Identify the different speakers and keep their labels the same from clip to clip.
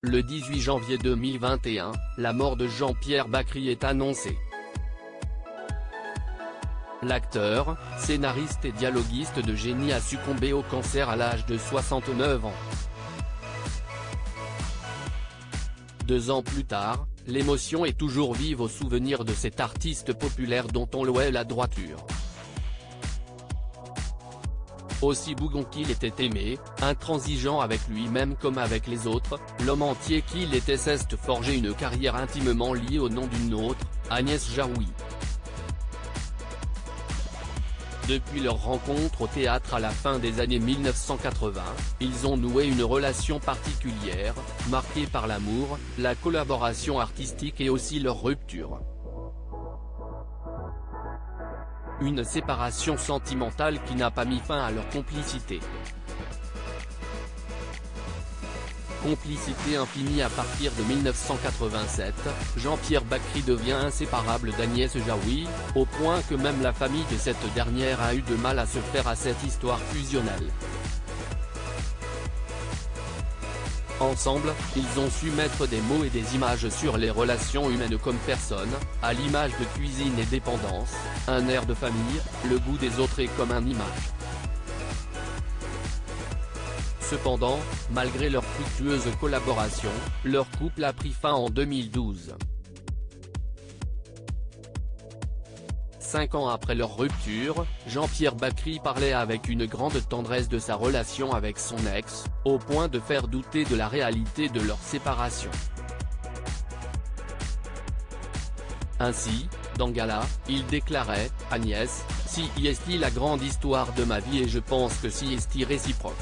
Speaker 1: Le 18 janvier 2021, la mort de Jean-Pierre Bacry est annoncée. L'acteur, scénariste et dialoguiste de génie a succombé au cancer à l'âge de 69 ans. 2 ans plus tard, l'émotion est toujours vive au souvenir de cet artiste populaire dont on louait la droiture. Aussi bougon qu'il était aimé, intransigeant avec lui-même comme avec les autres, l'homme entier qu'il était s'est forgé une carrière intimement liée au nom d'une autre, Agnès Jaoui. Depuis leur rencontre au théâtre à la fin des années 1980, ils ont noué une relation particulière, marquée par l'amour, la collaboration artistique et aussi leur rupture. Une séparation sentimentale qui n'a pas mis fin à leur complicité. Complicité infinie à partir de 1987, Jean-Pierre Bacry devient inséparable d'Agnès Jaoui, au point que même la famille de cette dernière a eu de mal à se faire à cette histoire fusionnelle. Ensemble, ils ont su mettre des mots et des images sur les relations humaines comme personnes, à l'image de cuisine et dépendance, un air de famille, le goût des autres et comme un image. Cependant, malgré leur fructueuse collaboration, leur couple a pris fin en 2012. 5 ans après leur rupture, Jean-Pierre Bacry parlait avec une grande tendresse de sa relation avec son ex, au point de faire douter de la réalité de leur séparation. Ainsi, dans Gala, il déclarait « Agnès, si est la grande histoire de ma vie et je pense que si est réciproque.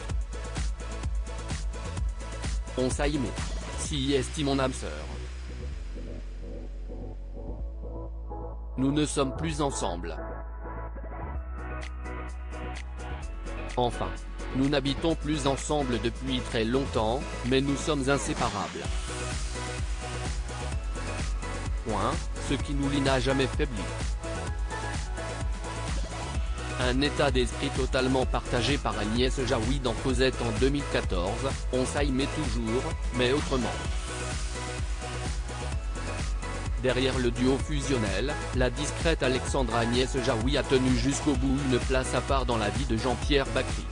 Speaker 1: On s'aimait. Si est mon âme sœur. Nous ne sommes plus ensemble. Enfin, nous n'habitons plus ensemble depuis très longtemps, mais nous sommes inséparables. Point, ce qui nous lie n'a jamais faibli. Un état d'esprit totalement partagé par Agnès Jaoui dans Cosette en 2014, on s'aimait toujours, mais autrement. Derrière le duo fusionnel, la discrète Alexandra Agnès Jaoui a tenu jusqu'au bout une place à part dans la vie de Jean-Pierre Bacry.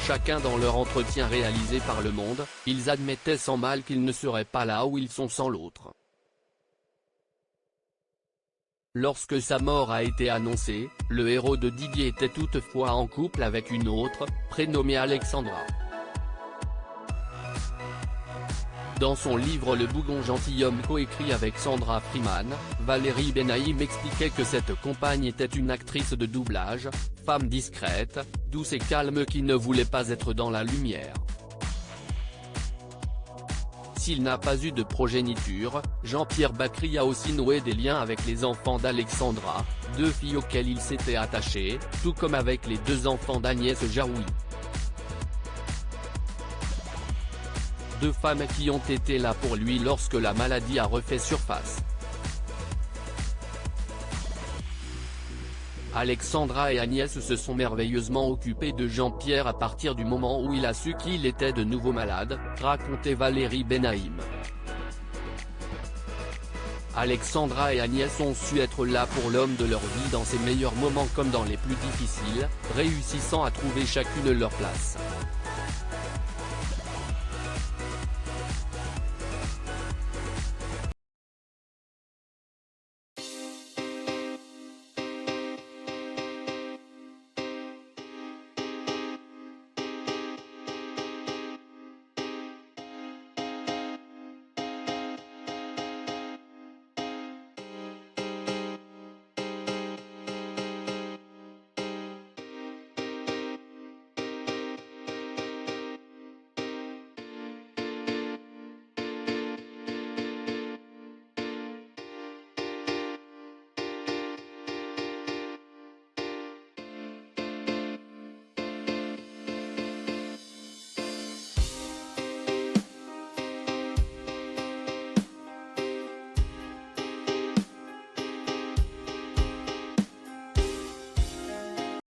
Speaker 1: Chacun dans leur entretien réalisé par Le Monde, ils admettaient sans mal qu'ils ne seraient pas là où ils sont sans l'autre. Lorsque sa mort a été annoncée, le héros de Didier était toutefois en couple avec une autre, prénommée Alexandra. Dans son livre Le Bougon gentilhomme coécrit avec Sandra Freeman, Valérie Benaïm expliquait que cette compagne était une actrice de doublage, femme discrète, douce et calme qui ne voulait pas être dans la lumière. S'il n'a pas eu de progéniture, Jean-Pierre Bacry a aussi noué des liens avec les enfants d'Alexandra, 2 filles auxquelles il s'était attaché, tout comme avec les 2 enfants d'Agnès Jaoui. 2 femmes qui ont été là pour lui lorsque la maladie a refait surface. Alexandra et Agnès se sont merveilleusement occupées de Jean-Pierre à partir du moment où il a su qu'il était de nouveau malade, racontait Valérie Benaïm. Alexandra et Agnès ont su être là pour l'homme de leur vie dans ses meilleurs moments comme dans les plus difficiles, réussissant à trouver chacune leur place.